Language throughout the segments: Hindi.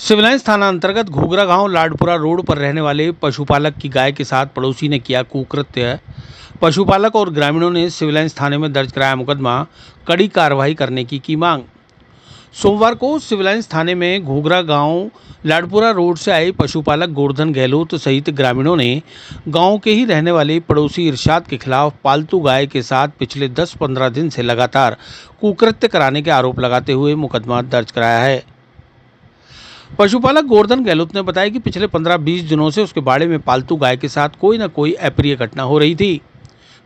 सिविल लाइंस थाना अंतर्गत घूघरा गांव लाडपुरा रोड पर रहने वाले पशुपालक की गाय के साथ पड़ोसी ने किया कुकृत्य। पशुपालक और ग्रामीणों ने सिविल लाइंस थाने में दर्ज कराया मुकदमा, कड़ी कार्रवाई करने की मांग। सोमवार को सिविल लाइंस थाने में घूघरा गांव लाडपुरा रोड से आए पशुपालक गोवर्धन गहलोत सहित ग्रामीणों ने गांव के ही रहने वाले पड़ोसी इरशाद के खिलाफ पालतू गाय के साथ पिछले 10-15 दिन से लगातार कुकृत्य कराने के आरोप लगाते हुए मुकदमा दर्ज कराया है। पशुपालक गोवर्धन गहलोत ने बताया कि पिछले 15-20 दिनों से उसके बाड़े में पालतू गाय के साथ कोई न कोई अप्रिय घटना हो रही थी।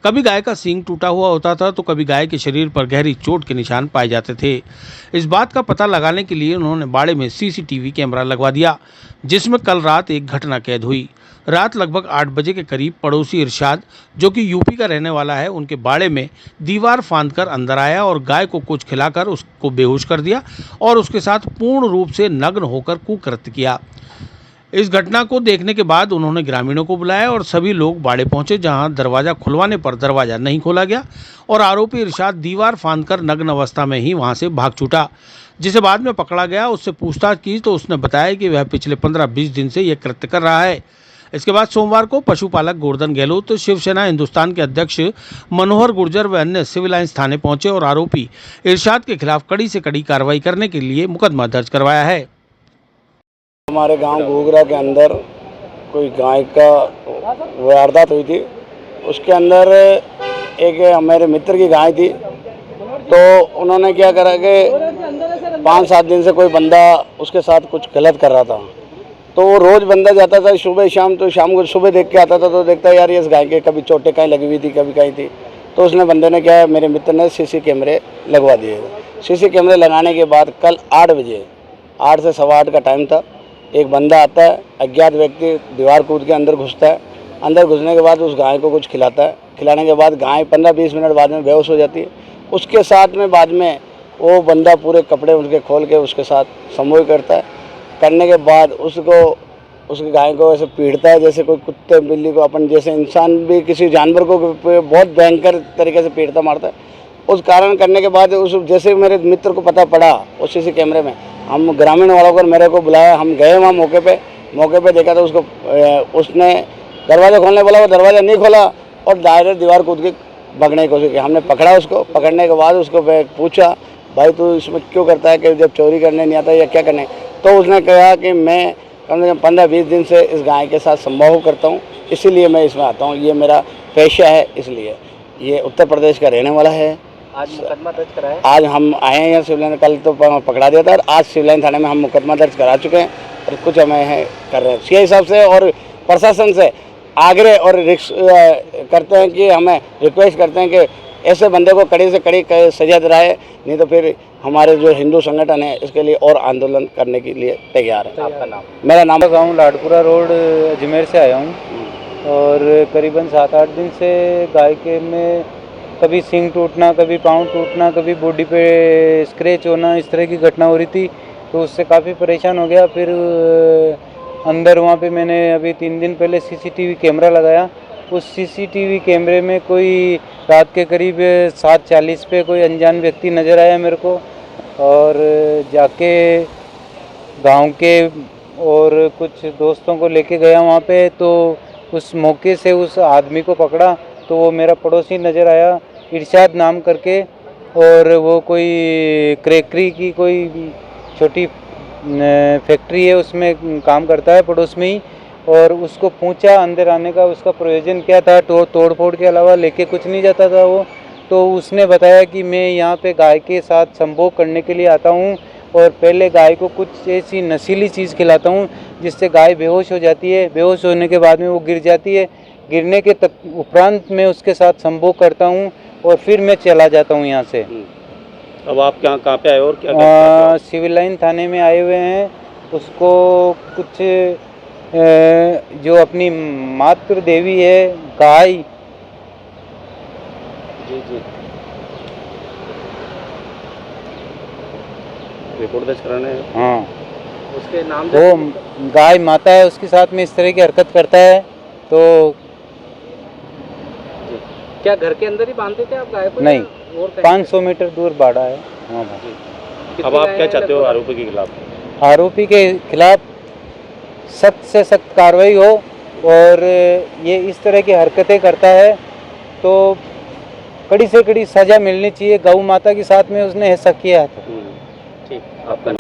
कभी गाय का सींग टूटा हुआ होता था तो कभी गाय के शरीर पर गहरी चोट के निशान पाए जाते थे। इस बात का पता लगाने के लिए उन्होंने बाड़े में सीसीटीवी कैमरा लगवा दिया, जिसमें कल रात एक घटना कैद हुई। रात लगभग 8 बजे के करीब पड़ोसी इरशाद, जो कि यूपी का रहने वाला है, उनके बाड़े में दीवार फांदकर अंदर आया और गाय को कुछ खिलाकर उसको बेहोश कर दिया और उसके साथ पूर्ण रूप से नग्न होकर कुकृत्य किया। इस घटना को देखने के बाद उन्होंने ग्रामीणों को बुलाया और सभी लोग बाड़े पहुंचे, जहां दरवाजा खुलवाने पर दरवाजा नहीं खोला गया और आरोपी इरशाद दीवार फांदकर नग्न अवस्था में ही वहां से भाग छूटा, जिसे बाद में पकड़ा गया। उससे पूछताछ की तो उसने बताया कि वह पिछले 15-20 दिन से यह कृत्य कर रहा है। इसके बाद सोमवार को पशुपालक गोवर्धन गहलोत, शिवसेना हिंदुस्तान के अध्यक्ष मनोहर गुर्जर व अन्य सिविल लाइंस थाने पहुंचे और आरोपी इरशाद के खिलाफ कड़ी से कड़ी कार्रवाई करने के लिए मुकदमा दर्ज करवाया है। हमारे गांव घूघरा के अंदर कोई गाय का वारदात हुई थी। उसके अंदर एक मेरे मित्र की गाय थी, तो उन्होंने क्या करा कि 5-7 दिन से कोई बंदा उसके साथ कुछ गलत कर रहा था। तो वो रोज़ बंदा जाता था सुबह शाम, तो शाम को सुबह देख के आता था तो देखता यार ये इस गाय के कभी चोटें कहीं लगी हुई थी, कभी कहीं थी। तो उसने बंदे ने क्या, मेरे मित्र ने सीसी कैमरे लगवा दिए। सीसी कैमरे लगाने के बाद कल 8 बजे, 8 से 8:15 का टाइम था, एक बंदा आता है, अज्ञात व्यक्ति दीवार कूद के अंदर घुसता है। अंदर घुसने के बाद उस गाय को कुछ खिलाता है। खिलाने के बाद गाय 15-20 मिनट बाद में बेहोश हो जाती है। उसके साथ में बाद में वो बंदा पूरे कपड़े उसके खोल के उसके साथ समूह करता है। करने के बाद उसकी गाय को ऐसे पीटता है जैसे कोई कुत्ते बिल्ली को, अपन जैसे इंसान भी किसी जानवर को बहुत भयंकर तरीके से पीटता मारता है। उस कारण करने के बाद उस जैसे मेरे मित्र को पता पड़ा उस सीसी कैमरे में, हम ग्रामीण वालों को मेरे को बुलाया। हम गए वहाँ मौके पे देखा तो उसने दरवाज़ा खोलने बोला, वो दरवाज़ा नहीं खोला और डायरेक्ट दीवार कूद के भागने की कोशिश की। हमने पकड़ा उसको। पकड़ने के बाद उसको पूछा, भाई तू इसमें क्यों करता है, कि जब चोरी करने नहीं आता या क्या करने? तो उसने कहा कि मैं कम से कम 15-20 दिन से इस गाय के साथ संभोग करता हूँ, इसीलिए मैं इसमें आता हूँ, ये मेरा पेशा है। इसलिए ये उत्तर प्रदेश का रहने वाला है। आज मुकदमा दर्ज कराया। आज हम आए हैं यहाँ सिविल लाइन, कल तो पकड़ा दिया था और आज सिविल लाइन थाने में हम मुकदमा दर्ज करा चुके हैं और कुछ हमें कर रहे हैं। इसके हिसाब से और प्रशासन से आग्रह और करते हैं कि हमें रिक्वेस्ट करते हैं कि ऐसे बंदे को कड़ी से कड़ी सजा दिलाए, नहीं तो फिर हमारे जो हिंदू संगठन है इसके लिए और आंदोलन करने के लिए तैयार है। आपका नाम? मेरा नाम गाँव लाडपुरा रोड अजमेर से आया हूँ और करीबन 7-8 दिन से गाय के में कभी सींग टूटना, कभी पाँव टूटना, कभी बॉडी पे स्क्रैच होना, इस तरह की घटना हो रही थी। तो उससे काफ़ी परेशान हो गया। फिर अंदर वहाँ पे मैंने अभी 3 दिन पहले सीसीटीवी कैमरा लगाया। उस सीसीटीवी कैमरे में कोई रात के करीब 7:40 पे कोई अनजान व्यक्ति नज़र आया मेरे को और जाके गांव के और कुछ दोस्तों को लेके गया वहाँ पे। तो उस मौके से उस आदमी को पकड़ा तो वो मेरा पड़ोसी नज़र आया, इरशाद नाम करके, और वो कोई क्रैकरी की कोई छोटी फैक्ट्री है, उसमें काम करता है पड़ोस में ही। और उसको पूछा अंदर आने का उसका प्रयोजन क्या था, तोड़ फोड़ के अलावा लेके कुछ नहीं जाता था वो। तो उसने बताया कि मैं यहाँ पे गाय के साथ संभोग करने के लिए आता हूँ और पहले गाय को कुछ ऐसी नशीली चीज़ खिलाता हूँ जिससे गाय बेहोश हो जाती है। बेहोश होने के बाद में वो गिर जाती है। गिरने के उपरांत मैं उसके साथ संभोग करता हूँ और फिर मैं चला जाता हूँ यहाँ से। अब आप कहाँ पे आए और क्या? सिविल लाइन थाने में आए हुए हैं। उसको कुछ जो अपनी मातृ देवी है गाय, जी रिपोर्ट दर्ज कराने हैं। हाँ, उसके नाम वो गाय माता है, उसके साथ में इस तरह की हरकत करता है। तो क्या घर के अंदर ही बांधते थे आप गाय को? नहीं, 500 मीटर दूर बाड़ा है। हाँ भाई। अब आप क्या चाहते हो आरोपी के खिलाफ? आरोपी के खिलाफ सख्त से सख्त कार्रवाई हो और ये इस तरह की हरकतें करता है तो कड़ी से कड़ी सज़ा मिलनी चाहिए। गौ माता के साथ में उसने ऐसा किया है। ठीक, आपका